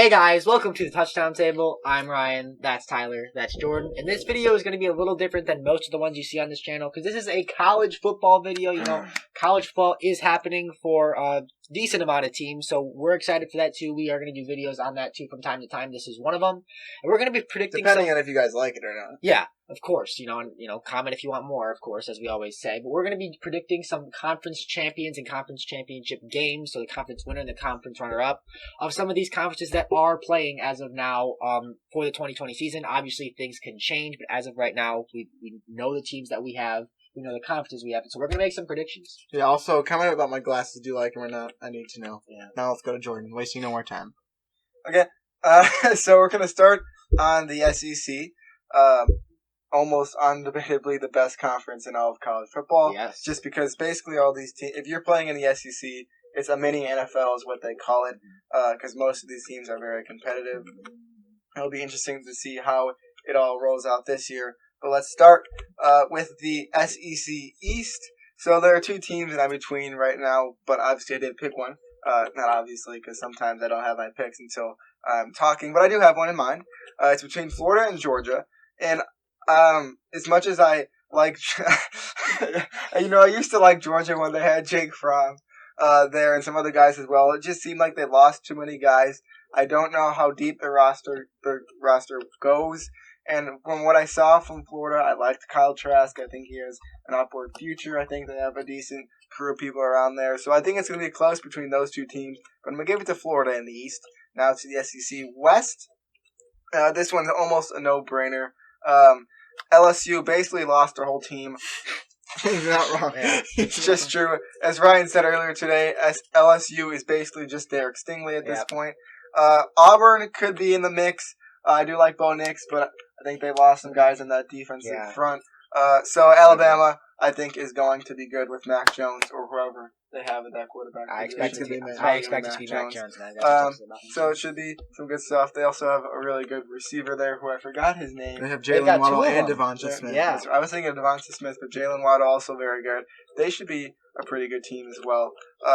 Hey guys, welcome to the Touchdown Table. I'm Ryan, that's Tyler, that's Jordan, and this video is going to be a little different than most of the ones you see on this channel because this is a college football video. You know, college football is happening for a decent amount of teams, so we're excited for that too. We are going to do videos on that too from time to time. This is one of them, and we're going to be predicting depending on if you guys like it or not. Yeah, of course, and comment if you want more, of course, as we always say. But we're going to be predicting some conference champions and conference championship games, so the conference winner and the conference runner-up of some of these conferences that are playing as of now for the 2020 season. Obviously, things can change, but as of right now, we know the teams that we have. We know the conferences we have, so we're going to make some predictions. Yeah, also, comment about my glasses. Do you like them or not? I need to know. Yeah. Now let's go to Jordan. Wasting no more time. Okay, so we're going to start on the SEC. Almost undebatably the best conference in all of college football. Yes. Just because basically all these teams, if you're playing in the SEC, it's a mini NFL is what they call it, because most of these teams are very competitive. It'll be interesting to see how it all rolls out this year. But let's start with the SEC East. So there are two teams that I'm between right now, but obviously I did pick one. Not obviously, because sometimes I don't have my picks until I'm talking, but I do have one in mind. It's between Florida and Georgia. And as much as I like, I used to like Georgia when they had Jake Fromm there and some other guys as well. It just seemed like they lost too many guys. I don't know how deep their roster goes. And from what I saw from Florida, I liked Kyle Trask. I think he has an upward future. I think they have a decent crew of people around there. So I think it's going to be close between those two teams. But I'm going to give it to Florida in the East. Now to the SEC West. This one's almost a no-brainer. LSU basically lost their whole team. He's not wrong. Yeah. It's just true. As Ryan said earlier today, LSU is basically just Derek Stingley at this point. Auburn could be in the mix. I do like Bo Nix, but I think they lost some guys in that defensive front. So Alabama, I think, is going to be good with Mac Jones or whoever they have at that quarterback. I expect it to be Mac Jones. So it should be some good stuff. They also have a really good receiver there who I forgot his name. They have Jalen Waddle and Devonta Smith. Yeah. I was thinking of Devonta Smith, but Jalen Waddle also very good. They should be a pretty good team as well.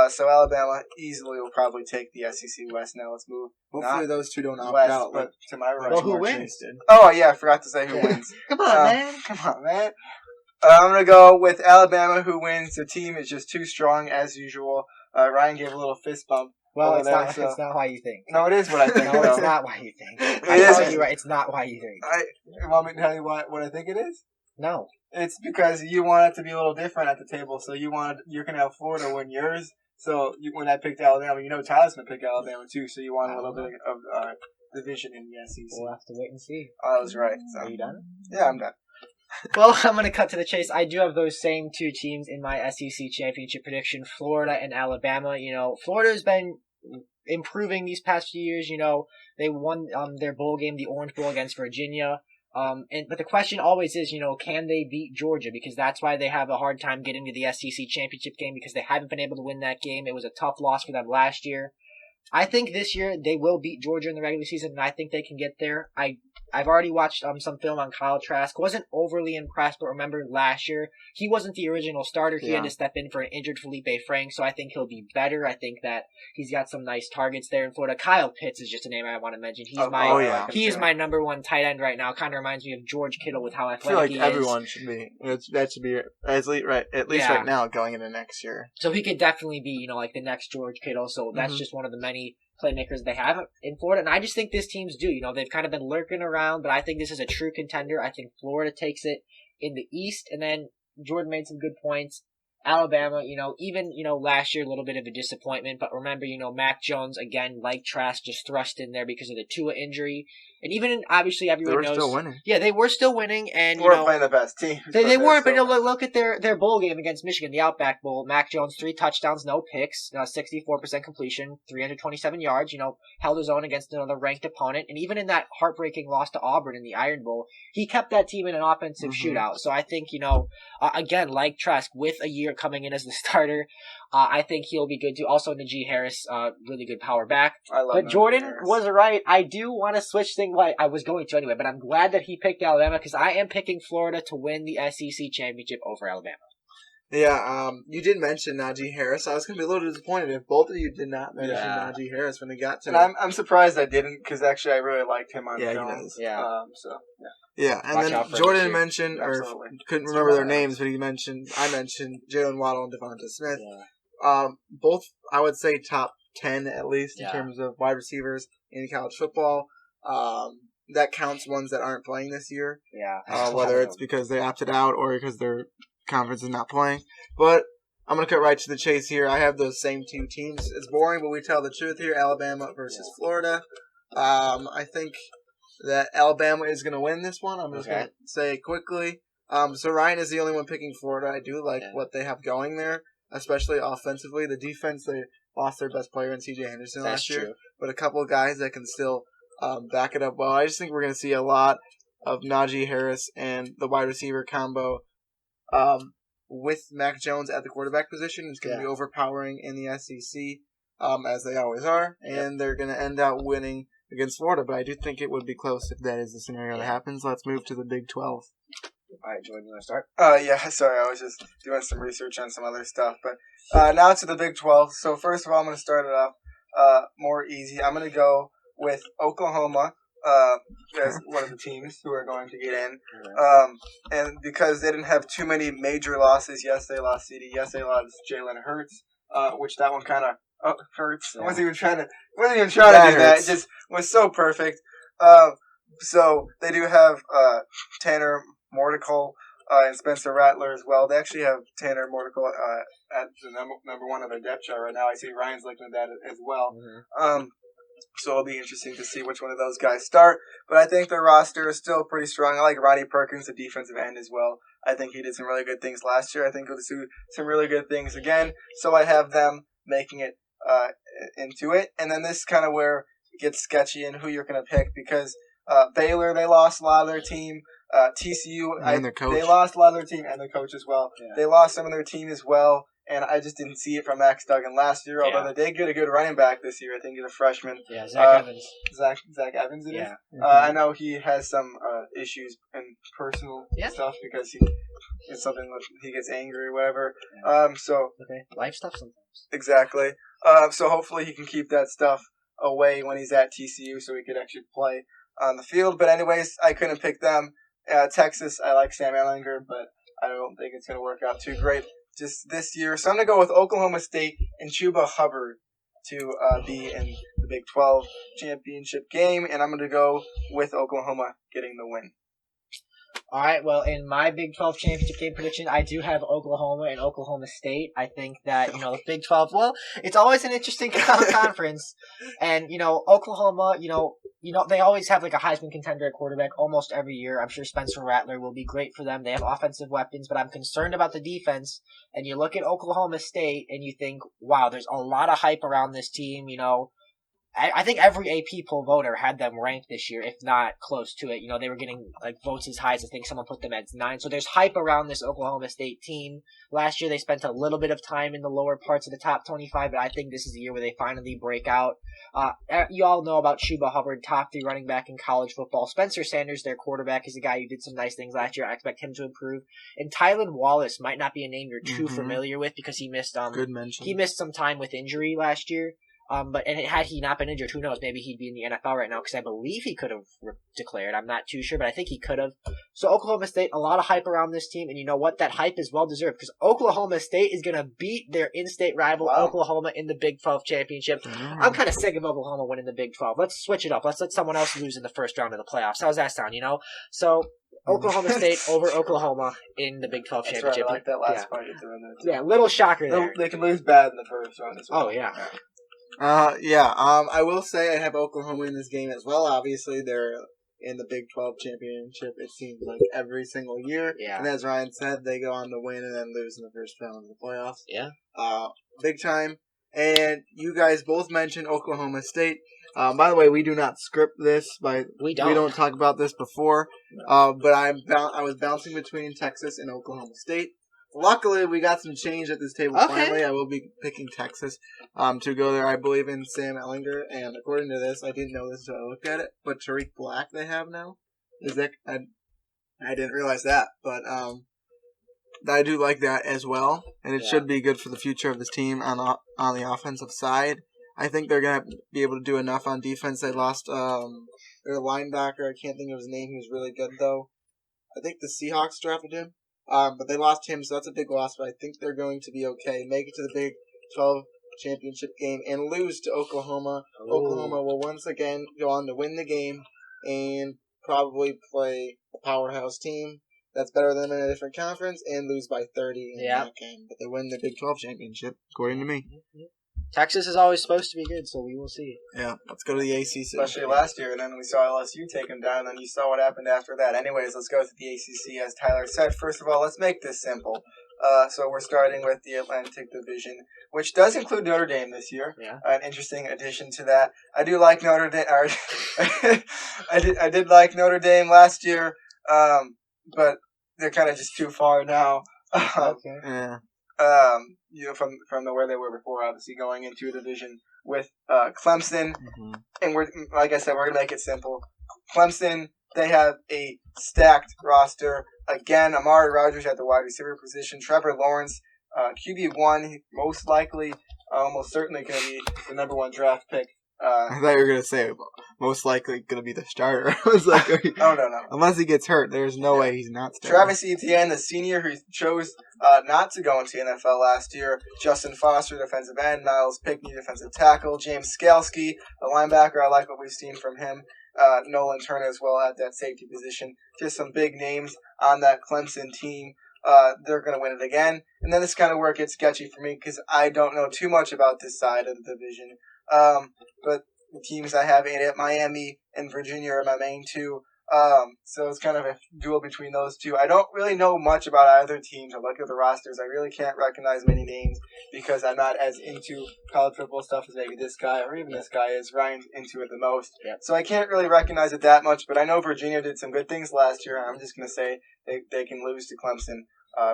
So Alabama easily will probably take the SEC West. Now let's move. Hopefully those two don't opt West, out. But to my right. Well, who wins? Oh, yeah, I forgot to say who wins. Come on, man. I'm going to go with Alabama, who wins. The team is just too strong, as usual. Ryan gave a little fist bump. Well, it's not why you think. No, it is what I think. No, it's not why you think. It's not why you think. You want me to tell you what I think it is? No. It's because you want it to be a little different at the table, so you can have Florida win yours. So when I picked Alabama, Tyler's going to pick Alabama too, so you want a little bit of division in the SEC. We'll have to wait and see. I was right. So. Are you done? Yeah, I'm done. Well, I'm going to cut to the chase. I do have those same two teams in my SEC championship prediction, Florida and Alabama. Florida's been improving these past few years. They won their bowl game, the Orange Bowl against Virginia. But the question always is, can they beat Georgia? Because that's why they have a hard time getting to the SEC championship game, because they haven't been able to win that game. It was a tough loss for them last year. I think this year they will beat Georgia in the regular season, and I think they can get there. I've already watched some film on Kyle Trask. Wasn't overly impressed, but remember last year, he wasn't the original starter. He had to step in for an injured Felipe Franks, so I think he'll be better. I think that he's got some nice targets there in Florida. Kyle Pitts is just a name I want to mention. He's my number one tight end right now. Kind of reminds me of George Kittle with how athletic he is. I feel like everyone should be. That should be at least right now going into next year. So he could definitely be, like the next George Kittle. So that's just one of the many playmakers they have in Florida, and I just think this team's due. They've kind of been lurking around, but I think this is a true contender. I think Florida takes it in the East, and then Jordan made some good points. Alabama, even last year a little bit of a disappointment, but remember, Mac Jones again, like Trask, just thrust in there because of the Tua injury, and even obviously everyone knows they were still winning. Yeah, they were still winning, and they weren't playing the best team. They weren't, but look at their bowl game against Michigan, the Outback Bowl. Mac Jones 3 touchdowns, no picks, 64% completion, 327 yards. Held his own against another ranked opponent, and even in that heartbreaking loss to Auburn in the Iron Bowl, he kept that team in an offensive shootout. So I think again, like Trask, with a year coming in as the starter, I think he'll be good too. Also, Najee Harris, really good power back. But Jordan was right. I do want to switch things. Well, I was going to anyway, but I'm glad that he picked Alabama because I am picking Florida to win the SEC championship over Alabama. Yeah, you did mention Najee Harris. I was going to be a little disappointed if both of you did not mention Najee Harris when they got to it. And I'm surprised I didn't, because actually I really liked him on film. He does. Yeah. Yeah, and then Jordan mentioned, or couldn't remember their names, but I mentioned Jalen Waddle and Devonta Smith. Yeah. Both, I would say, top 10 at least in terms of wide receivers in college football. That counts ones that aren't playing this year. Yeah. Whether it's because they opted out or because their conference is not playing. But I'm going to cut right to the chase here. I have those same two teams. It's boring, but we tell the truth here. Alabama versus Florida. I think that Alabama is going to win this one. I'm just going to say it quickly. So Ryan is the only one picking Florida. I do like what they have going there, especially offensively. The defense, they lost their best player in C.J. Henderson last year. But a couple of guys that can still back it up well. I just think we're going to see a lot of Najee Harris and the wide receiver combo with Mac Jones at the quarterback position. It's going to be overpowering in the SEC, as they always are, and they're going to end out winning against Florida. But I do think it would be close if that is the scenario that happens. Let's move to the Big 12. All right, Jordan, you want to start? Sorry, I was just doing some research on some other stuff. But now to the Big 12. So first of all, I'm going to start it off more easy. I'm going to go with Oklahoma as one of the teams who are going to get in. And because they didn't have too many major losses. Yes, they lost CD. Yes, they lost Jalen Hurts, which that one kind of hurts. I wasn't even trying to do that. It just was so perfect. So they do have Tanner Mordical and Spencer Rattler as well. They actually have Tanner Mordical at the number one of their depth chart right now. I see Ryan's looking at that as well. Mm-hmm. So it'll be interesting to see which one of those guys start. But I think their roster is still pretty strong. I like Rodney Perkins, the defensive end, as well. I think he did some really good things last year. I think he'll do some really good things again. So I have them making it into it. And then this is kind of where it gets sketchy in who you're going to pick, because Baylor, they lost a lot of their team. TCU, they lost a lot of their team and their coach as well. Yeah. They lost some of their team as well. And I just didn't see it from Max Duggan last year, although they did get a good running back this year. I think he's a freshman. Yeah, Zach Evans. Zach Evans it is? Mm-hmm. I know he has some issues and personal stuff because it's something that he gets angry or whatever. Yeah. Life stuff sometimes. Exactly. So hopefully he can keep that stuff away when he's at TCU so he could actually play on the field. But anyways, I couldn't pick them. Texas, I like Sam Ehlinger, but I don't think it's going to work out too great just this year. So I'm going to go with Oklahoma State and Chuba Hubbard to be in the Big 12 championship game, and I'm going to go with Oklahoma getting the win. All right, well, in my Big 12 championship game prediction, I do have Oklahoma and Oklahoma State. I think that, the Big 12, well, it's always an interesting conference. And, Oklahoma, they always have like a Heisman contender at quarterback almost every year. I'm sure Spencer Rattler will be great for them. They have offensive weapons, but I'm concerned about the defense. And you look at Oklahoma State and you think, wow, there's a lot of hype around this team, I think every AP poll voter had them ranked this year, if not close to it. They were getting votes as high as I think someone put them at 9. So there's hype around this Oklahoma State team. Last year they spent a little bit of time in the lower parts of the top 25, but I think this is the year where they finally break out. You all know about Chuba Hubbard, top 3 running back in college football. Spencer Sanders, their quarterback, is a guy who did some nice things last year. I expect him to improve. And Tylan Wallace might not be a name you're too familiar with because he missed good mention. He missed some time with injury last year. Had he not been injured, who knows? Maybe he'd be in the NFL right now because I believe he could have declared. I'm not too sure, but I think he could have. So Oklahoma State, a lot of hype around this team, and you know what? That hype is well deserved because Oklahoma State is going to beat their in-state rival Oklahoma in the Big 12 championship. I'm kind of sick of Oklahoma winning the Big 12. Let's switch it up. Let's let someone else lose in the first round of the playoffs. How's that sound? So. Oklahoma State over Oklahoma in the Big 12 championship. Right, I like that last part you're doing there. Yeah, little shocker there. They can lose bad in the first round as well. Oh, yeah. I will say I have Oklahoma in this game as well. Obviously, they're in the Big 12 championship, it seems like, every single year. Yeah. And as Ryan said, they go on to win and then lose in the first round of the playoffs. Yeah. Big time. And you guys both mentioned Oklahoma State. By the way, we do not script this. We don't talk about this before. But I was bouncing between Texas and Oklahoma State. Luckily, we got some change at this table finally. I will be picking Texas to go there. I believe in Sam Ehlinger, and according to this, I didn't know this until I looked at it, but Tariq Black they have now. Is that I didn't realize that, but I do like that as well, and it Yeah. should be good for the future of this team on the offensive side. I think they're going to be able to do enough on defense. They lost their linebacker. I can't think of his name. He was really good, though. I think the Seahawks drafted him, but they lost him, so that's a big loss. But I think they're going to be okay. Make it to the Big 12 championship game and lose to Oklahoma. Ooh. Oklahoma will once again go on to win the game and probably play a powerhouse team that's better than them in a different conference and lose by 30 in that game. But they win the Big 12 championship, according to me. Texas is always supposed to be good, so we will see. Yeah, let's go to the ACC. Especially last year, and then we saw LSU take them down, and then you saw what happened after that. Anyways, let's go to the ACC, as Tyler said. First of all, let's make this simple. So we're starting with the Atlantic Division, which does include Notre Dame this year. Yeah. An interesting addition to that. I do like Notre Dame. I did like Notre Dame last year, but they're kind of just too far now. Okay. Yeah. From where they were before, obviously going into a division with Clemson, and we're like I said, we're gonna make it simple. Clemson, they have a stacked roster. Again, Amari Rodgers at the wide receiver position, Trevor Lawrence, QB1, most likely, almost certainly going to be the number one draft pick. I thought you were going to say most likely going to be the starter. I was like, oh, no. Unless he gets hurt, there's no way he's not starting. Travis Etienne, the senior who chose not to go into the NFL last year. Justin Foster, defensive end. Miles Pickney, defensive tackle. James Skalski, a linebacker. I like what we've seen from him. Nolan Turner as well at that safety position. Just some big names on that Clemson team. They're going to win it again. And then this is kind of where it gets sketchy for me because I don't know too much about this side of the division. But the teams I have in it, Miami and Virginia are my main two. So it's kind of a duel between those two. I don't really know much about either team. To look at the rosters, I really can't recognize many names because I'm not as into college football stuff as maybe this guy or even this guy is. Ryan's into it the most. Yep. So I can't really recognize it that much, but I know Virginia did some good things last year, and I'm just going to say they can lose to Clemson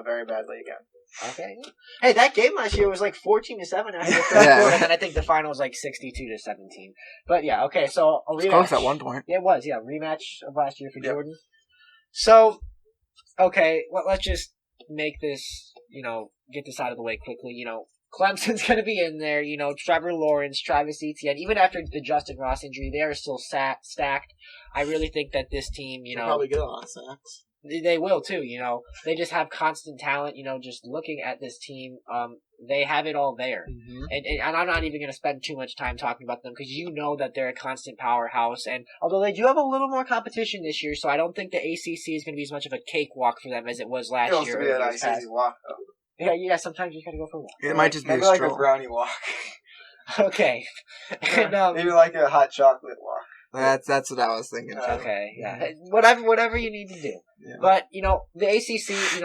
very badly again. Okay. Hey, that game last year was like 14-7 after the third quarter, and then I think the final was like 62-17. But yeah, okay. So a rematch. It's close at one point. Yeah, it was. Yeah, rematch of last year for Yep. Jordan. So, okay, let's just make this. Get this out of the way quickly. Clemson's going to be in there. Trevor Lawrence, Travis Etienne. Even after the Justin Ross injury, they are still stacked. I really think that this team, They'll probably get a lot of sacks. They will too, They just have constant talent, just looking at this team, they have it all there. Mm-hmm. And I'm not even going to spend too much time talking about them because that they're a constant powerhouse. And although they do have a little more competition this year, so I don't think the ACC is going to be as much of a cakewalk for them as it was last year. It'll be a nice easy walk, though. Yeah, sometimes you got to go for a walk. It might just be maybe a like stroll. a brownie walk. Okay. And, maybe like a hot chocolate walk. That's what I was thinking. Okay, yeah. Whatever you need to do. Yeah. But, the ACC,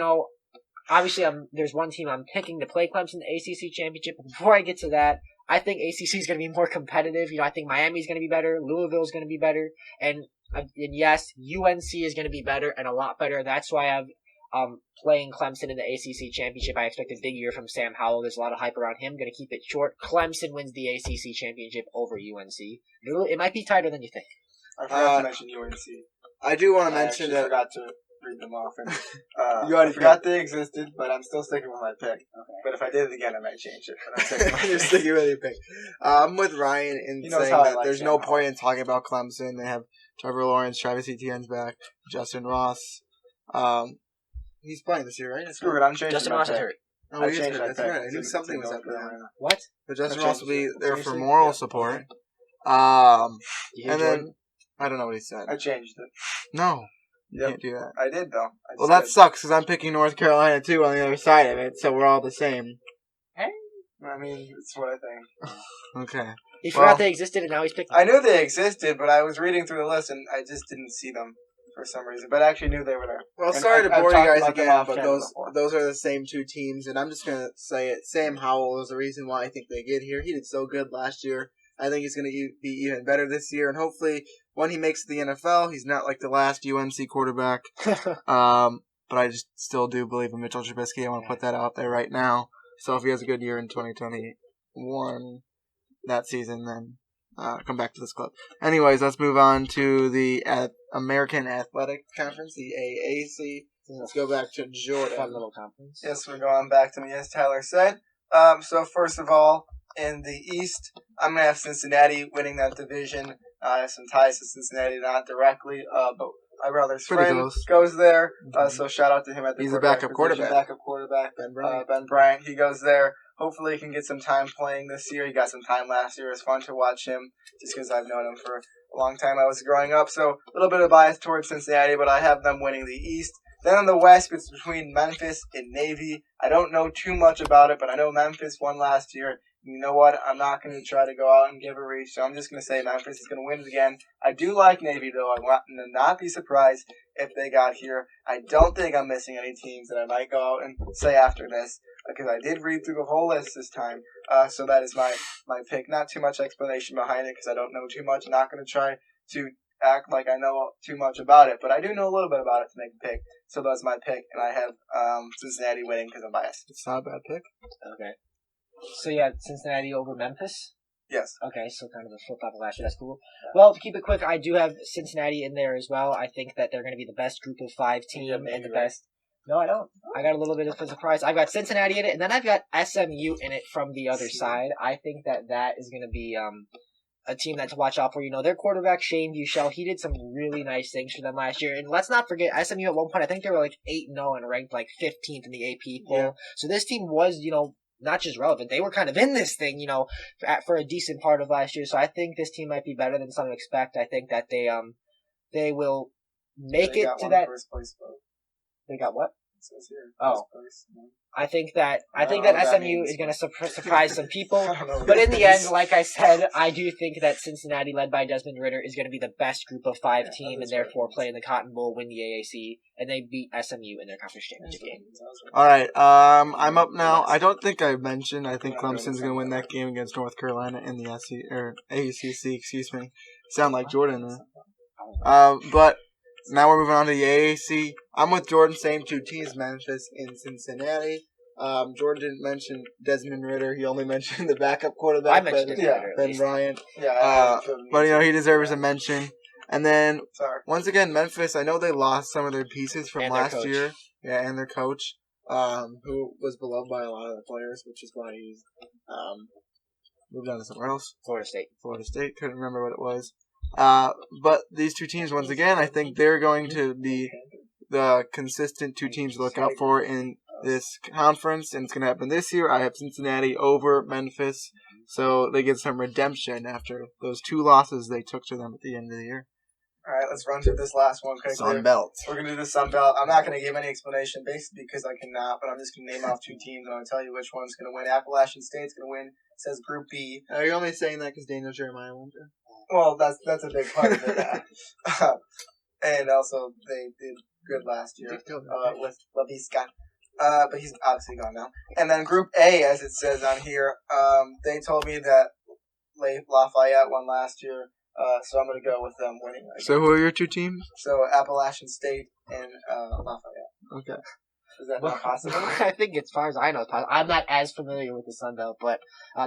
obviously there's one team I'm picking to play Clemson in the ACC championship. But before I get to that, I think ACC is going to be more competitive. I think Miami's going to be better. Louisville's going to be better. And yes, UNC is going to be better and a lot better. That's why I'm playing Clemson in the ACC championship. I expect a big year from Sam Howell. There's a lot of hype around him. Going to keep it short. Clemson wins the ACC championship over UNC. It might be tighter than you think. I forgot to mention UNC. I do want to mention I that. forgot to read them off. And, You already I forgot they existed, but I'm still sticking with my pick. Okay. But if I did it again, I might change it. But I'm sticking with my You're pick. sticking with your pick. I'm with Ryan in He knows saying how I that like there's Sam no Howell. point in talking about Clemson. They have Trevor Lawrence, Travis Etienne's back, Justin Ross. He's playing this year, right? Screw it, I'm changing Justin my Ross is pick. hurt. Oh, I he is changed hurt. my That's pick. right. I knew It's something in was North happening. Carolina. What? But Justin I Ross will be changed it. there for Seriously? moral Yeah. support. Okay. You hear And Jordan? then I don't know what he said. I changed it. No, you Yep. can't do that. I did, though. I Well, just that did. sucks because I'm picking North Carolina too on the other side of it, so we're all the same. I mean, it's what I think. Okay. He Well- forgot they existed and now he's picking. I knew they existed, but I was reading through the list and I just didn't see them for some reason. But I actually knew they were there. Well, And sorry to I've bore you talked guys about them again, off but camera those before. those are the same two teams, and I'm just gonna say it. Sam Howell is the reason why I think they get here. He did so good last year. I think he's gonna be even better this year, and hopefully, when he makes the NFL, he's not like the last UNC quarterback. But I just still do believe in Mitchell Trubisky. I want to put that out there right now. So if he has a good year in 2021, that season, then come back to this club. Anyways, let's move on to the American Athletic Conference, the AAC. Let's go back to Jordan. Fun little conference. Yes, we're going back to me, as Tyler said. So first of all, in the East, I'm going to have Cincinnati winning that division. I have some ties to Cincinnati, not directly, but my brother's friend goes there. So shout out to him at the He's a backup quarterback. Ben Bryant. He goes there. Hopefully he can get some time playing this year. He got some time last year. It was fun to watch him just because I've known him for a long time. I was growing up, so a little bit of bias towards Cincinnati, but I have them winning the East. Then in the West, it's between Memphis and Navy. I don't know too much about it, but I know Memphis won last year. You know what? I'm not going to try to go out and give a reach, so I'm just going to say Memphis is going to win it again. I do like Navy, though. I want to not be surprised if they got here. I don't think I'm missing any teams that I might go out and say after this, because I did read through the whole list this time. So that is my pick. Not too much explanation behind it, because I don't know too much. I'm not going to try to act like I know too much about it, but I do know a little bit about it to make a pick. So that's my pick, and I have Cincinnati winning because I'm biased. It's not a bad pick. Okay. So you had Cincinnati over Memphis? Yes. Okay, so kind of a flip-flop of last year. That's cool. Well, to keep it quick, I do have Cincinnati in there as well. I think that they're going to be the best group of 5 team and the best. No, I don't. I got a little bit of a surprise. I've got Cincinnati in it, and then I've got SMU in it from the other side. I think that is going to be a team that to watch out for. You know, their quarterback, Shane Buechele, he did some really nice things for them last year. And let's not forget, SMU at one point, I think they were like 8-0 and ranked like 15th in the AP poll. Yeah. So this team was, you know, not just relevant. They were kind of in this thing, you know, for a decent part of last year. So I think this team might be better than some expect. I think that they will make it to that. First place vote. They got what? It says here. Oh. Place. I think that SMU is going to surprise some people. But in the end, like I said, I do think that Cincinnati, led by Desmond Ridder, is going to be the best group of 5 team, and therefore play in the Cotton Bowl, win the AAC, and they beat SMU in their conference championship game. All right, I'm up now. I don't think I mentioned. I think Clemson's going to win that game against North Carolina in the AACC. Excuse me. Sound like Jordan there. But now we're moving on to the AAC. I'm with Jordan, same 2 teams, Memphis and Cincinnati. Jordan didn't mention Desmond Ridder. He only mentioned the backup quarterback, I mentioned Ben Bryant. Yeah, but, you know, he deserves a mention. And then, once again, Memphis, I know they lost some of their pieces from last year. Yeah, and their coach, who was beloved by a lot of the players, which is why he's moved on to somewhere else. Florida State. Couldn't remember what it was. But these 2 teams, once again, I think they're going to be the consistent 2 teams to look out for in this conference, and it's going to happen this year. I have Cincinnati over Memphis, so they get some redemption after those 2 losses they took to them at the end of the year. All right, let's run through this last one quickly. Sun Belt. We're going to do the Sun Belt. I'm not going to give any explanation, basically because I cannot, but I'm just going to name off 2 teams, and I'll tell you which one's going to win. Appalachian State's going to win. It says Group B. Are you only saying that because Daniel Jeremiah won? Well, that's a big part of it. And also, they did good last year with LaVisca. But he's obviously gone now. And then Group A, as it says on here, they told me that Lafayette won last year, so I'm going to go with them winning. Again. So who are your 2 teams? So Appalachian State and Lafayette. Okay. Is that not possible? I think, as far as I know, it's possible. I'm not as familiar with the Sun Belt, but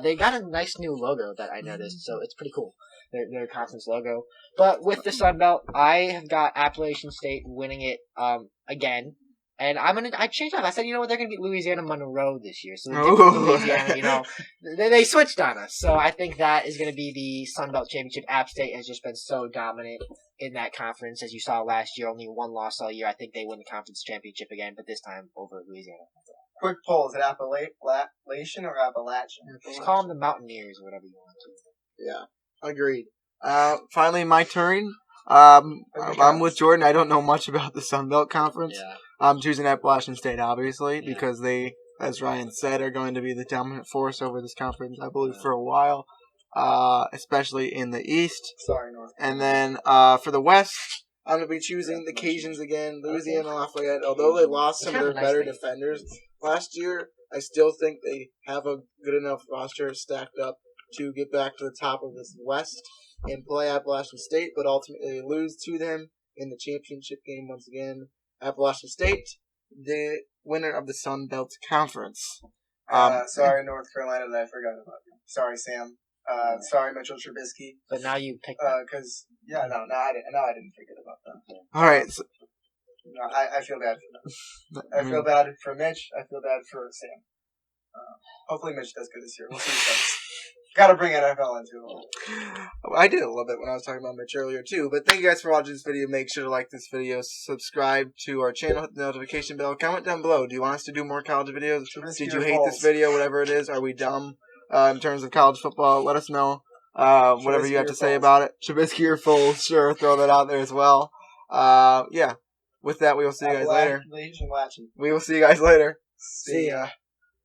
they got a nice new logo that I noticed, so it's pretty cool. Their conference logo. But with the Sun Belt, I have got Appalachian State winning it again. And I changed up. I said, you know what, they're going to beat Louisiana Monroe this year. So Louisiana, you know, they switched on us. So I think that is going to be the Sun Belt Championship. App State has just been so dominant in that conference. As you saw last year, only 1 loss all year. I think they win the conference championship again, but this time over Louisiana. Quick poll, is it Appalachian or Appalachian? Just call them the Mountaineers or whatever you want to. Yeah, agreed. Finally, my turn. I'm with Jordan. I don't know much about the Sun Belt Conference. Yeah. I'm choosing Appalachian State, obviously, because they, as Ryan said, are going to be the dominant force over this conference, I believe, for a while, especially in the East. Sorry, North. And then for the West, I'm going to be choosing the Cajuns again, Louisiana Lafayette. Although they lost some of their better defenders last year, I still think they have a good enough roster stacked up to get back to the top of this West and play Appalachian State, but ultimately lose to them in the championship game once again. Appalachian State, the winner of the Sun Belt Conference. Sorry, North Carolina, that I forgot about you. Sorry, Sam. Sorry, Mitchell Trubisky. But now you picked because I didn't forget about them. All right. No, I feel bad for them. I feel bad for Mitch. I feel bad for Sam. Hopefully Mitch does good this year. We'll see what happens. Got to bring NFL into it. I did a little bit when I was talking about Mitch earlier too. But thank you guys for watching this video. Make sure to like this video, subscribe to our channel, hit the notification bell. Comment down below. Do you want us to do more college videos? Did you hate this video? Whatever it is, are we dumb in terms of college football? Let us know. Whatever you have to say about it. Trubisky or Foles, sure, throw that out there as well. Yeah. With that, we will see you guys later. We will see you guys later. See ya.